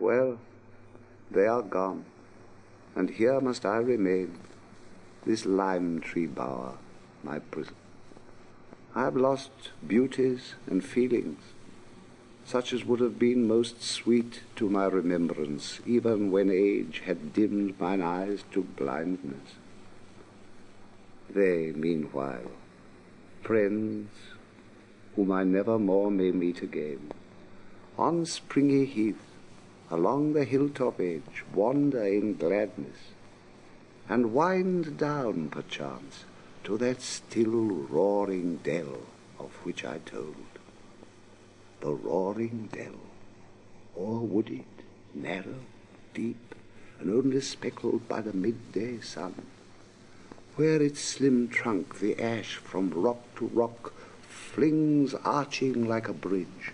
Well, they are gone, and here must I remain, this lime tree bower, my prison. I have lost beauties and feelings, such as would have been most sweet to my remembrance, even when age had dimmed mine eyes to blindness. They, meanwhile, friends whom I never more may meet again, on springy heath, along the hilltop edge, wander in gladness, and wind down, perchance, to that still roaring dell of which I told. The roaring dell, o'er-wooded, narrow, deep, and only speckled by the midday sun, where its slim trunk the ash from rock to rock flings arching like a bridge.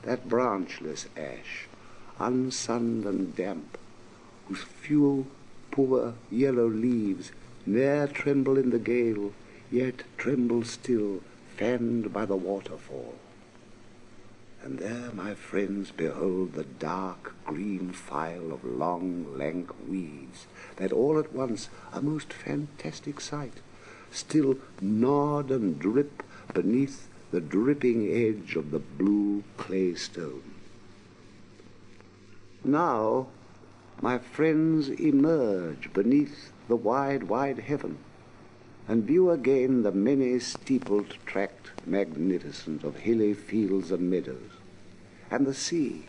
That branchless ash, unsunned and damp, whose few poor yellow leaves ne'er tremble in the gale, yet tremble still, fanned by the waterfall. And there, my friends, behold the dark green file of long, lank weeds, that all at once, a most fantastic sight, still nod and drip beneath the dripping edge of the blue clay stone. Now, my friends emerge beneath the wide, wide heaven, and view again the many-steepled tract magnificent of hilly fields and meadows, and the sea,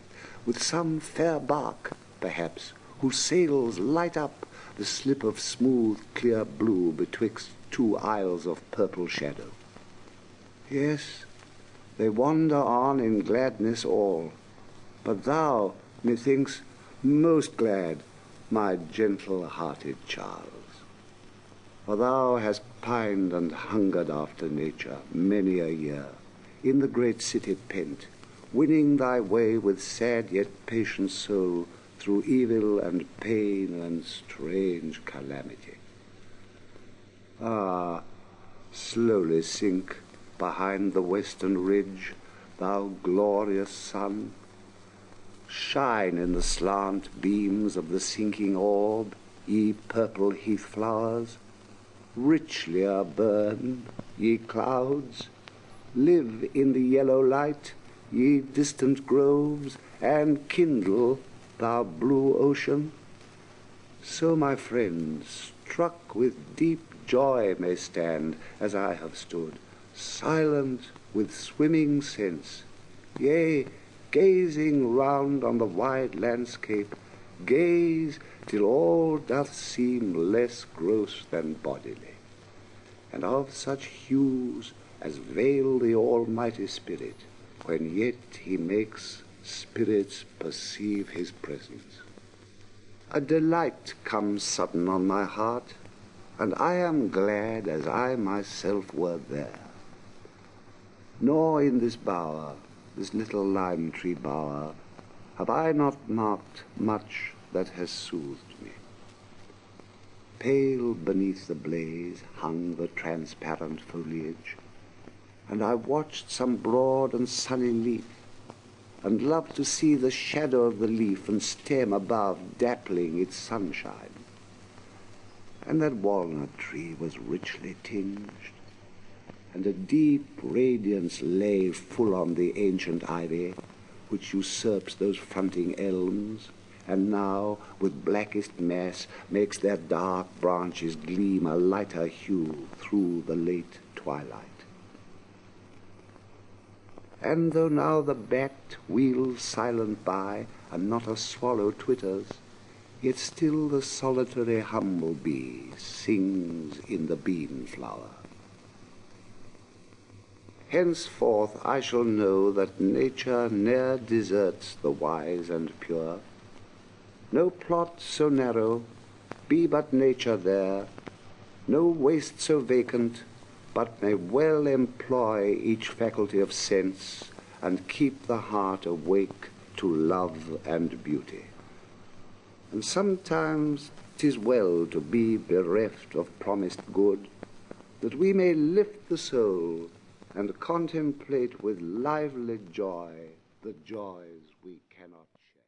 with some fair bark, perhaps, whose sails light up the slip of smooth, clear blue betwixt two isles of purple shadow. Yes, they wander on in gladness all, but thou, methinks, most glad, my gentle-hearted Charles. For thou hast pined and hungered after nature many a year, in the great city pent, winning thy way with sad yet patient soul through evil and pain and strange calamity. Ah, slowly sink behind the western ridge, thou glorious sun. Shine in the slant beams of the sinking orb, ye purple heath flowers. Richlier burn, ye clouds. Live in the yellow light, ye distant groves, and kindle, thou blue ocean. So my friends, struck with deep joy, may stand, as I have stood, silent with swimming sense, yea, gazing round on the wide landscape, gaze till all doth seem less gross than bodily, and of such hues as veil the Almighty Spirit, when yet he makes spirits perceive his presence. A delight comes sudden on my heart, and I am glad as I myself were there. Nor in this bower, this little lime tree bower, have I not marked much that has soothed me. Pale beneath the blaze hung the transparent foliage, and I watched some broad and sunny leaf, and loved to see the shadow of the leaf and stem above dappling its sunshine. And that walnut tree was richly tinged, and a deep radiance lay full on the ancient ivy, which usurps those fronting elms, and now, with blackest mass, makes their dark branches gleam a lighter hue through the late twilight. And though now the bat wheels silent by, and not a swallow twitters, yet still the solitary humble-bee sings in the bean-flower. Henceforth I shall know that nature ne'er deserts the wise and pure. No plot so narrow, be but nature there, no waste so vacant, but may well employ each faculty of sense, and keep the heart awake to love and beauty. And sometimes 'tis well to be bereft of promised good, that we may lift the soul and contemplate with lively joy the joys we cannot